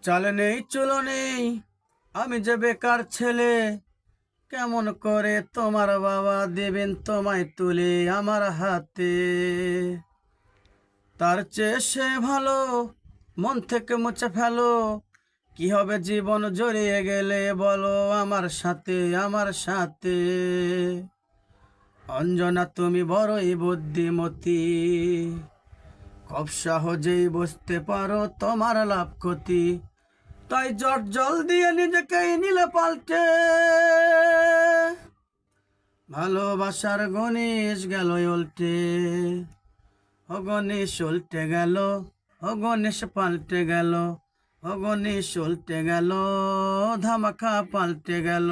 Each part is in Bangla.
চাল নেই চুলো নেই, আমি যে বেকার ছেলে। কেমন করে তোমার বাবা দেবেন তোমায় তুলে আমার হাতে? তার চেয়ে সে ভালো, মন থেকে মুছে ফেলো। কি হবে জীবন জড়িয়ে গেলে বলো আমার সাথে, আমার সাথে। অঞ্জনা তুমি বড়ই বুদ্ধিমতী, খুব সহজেই বুঝতে পারো তোমার লাভ ক্ষতি। তাই জট জল দিয়ে নিজেকেই নিলে পাল্টে। ভালোবাসার গণেশ গেল উল্টে, ও গণেশ উল্টে গেল, ও গণেশ পাল্টে গেল, ও গণেশ উল্টে গেল, ধামাকা পাল্টে গেল।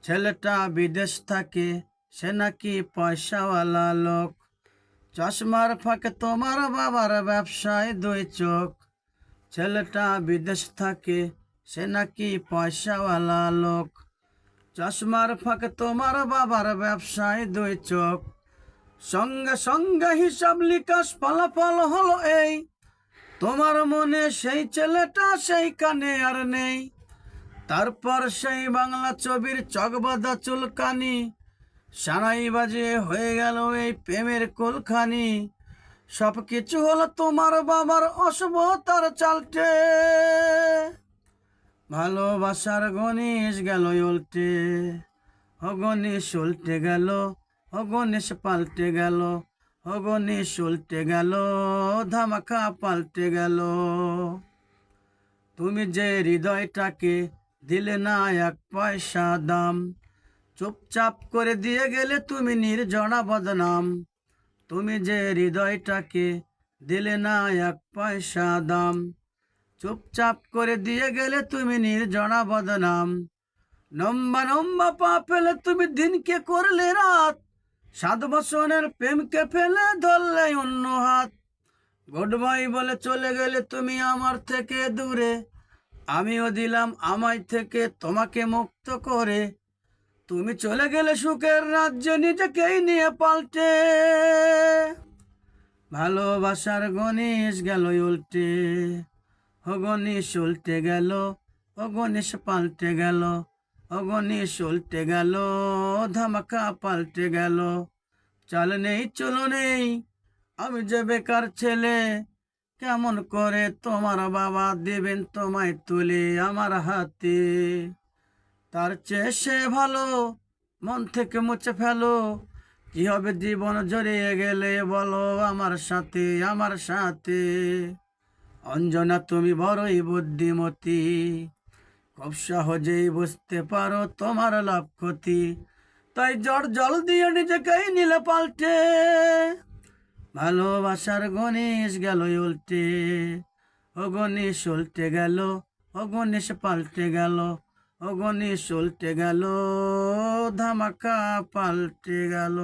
ছেলেটা বিদেশ থাকে, সে নাকি পয়সাওয়ালা লোক। চশমার ফাঁকে তোমার বাবার ব্যবসায় দুই চোখ। ছেলেটা বিদেশ থাকে, সে নাকি পয়সাওয়ালা লোক। চশমার ফাঁকে তোমার বাবার ব্যবসায় দুই চোখ। সঙ্গে সঙ্গে হিসাব নিকাশ ফলাফল হলো এই, তোমার মনে সেই ছেলেটা সেইখানে আর নেই। তারপর সেই বাংলা ছবির চকবাঁধা চুলকানি, সানাই বাজে হয়ে গেল এই প্রেমের কুলখানি। সব কিছু হলো তোমার বাবার অসভ্যতার চালটে। ভালোবাসার গণেশ গেল উল্টে, ও গণেশ উল্টে গেল, ও গণেশ পাল্টে গেল, ও গণেশ উল্টে গেল, ধামাকা পাল্টে গেল। তুমি যে হৃদয়টাকে দিলে না এক পয়সা দাম, চুপচাপ করে দিয়ে গেলে তুমি নির্জনা বদনাম। তুমি যে হৃদয়টাকে দিলে না এক পয়সা দাম, চুপচাপ করে দিয়ে গেলে তুমি নির্জনা বদনাম। নম্বা নম্বা পা ফেলে তুমি দিনকে করলে রাত, 7 বছরের প্রেমকে ফেলে ধরলে অন্য হাত। গুড বাই বলে চলে গেলে তুমি আমার থেকে দূরে, আমিও দিলাম আমায় থেকে তোমাকে মুক্ত করে। তুমি চলে গেলে সুখের রাজ্যে নিজেকেই নিয়ে পাল্টে। ভালোবাসার গণেশ গেল উল্টে, ও গণেশ উল্টে গেল, ও গণেশ পাল্টে গেল, ও গণেশ উল্টে গেল, ধামাকা পাল্টে গেল। চাল নেই চলো নেই, আমি যে বেকার ছেলে। কেমন করে তোমার বাবা দেবেন তোমায় তুলে আমার হাতে? তার চেয়ে সে ভালো, মন থেকে মুছে ফেলো। কি হবে জীবন জড়িয়ে গেলে বলো আমার সাথে, আমার সাথে। অঞ্জনা তুমি বড়ই বুদ্ধিমতী, খুব সহজেই বুঝতে পারো তোমার লাভ ক্ষতি। তাই জট জল দিয়ে নিজেকেই নিলে পাল্টে। ভালোবাসার গণেশ গেল উল্টে, ও গণেশ উল্টে গেল, ও গণেশ পাল্টে গেল, ও গণেশ উল্টে গেল, ধামাকা পাল্টে গেল।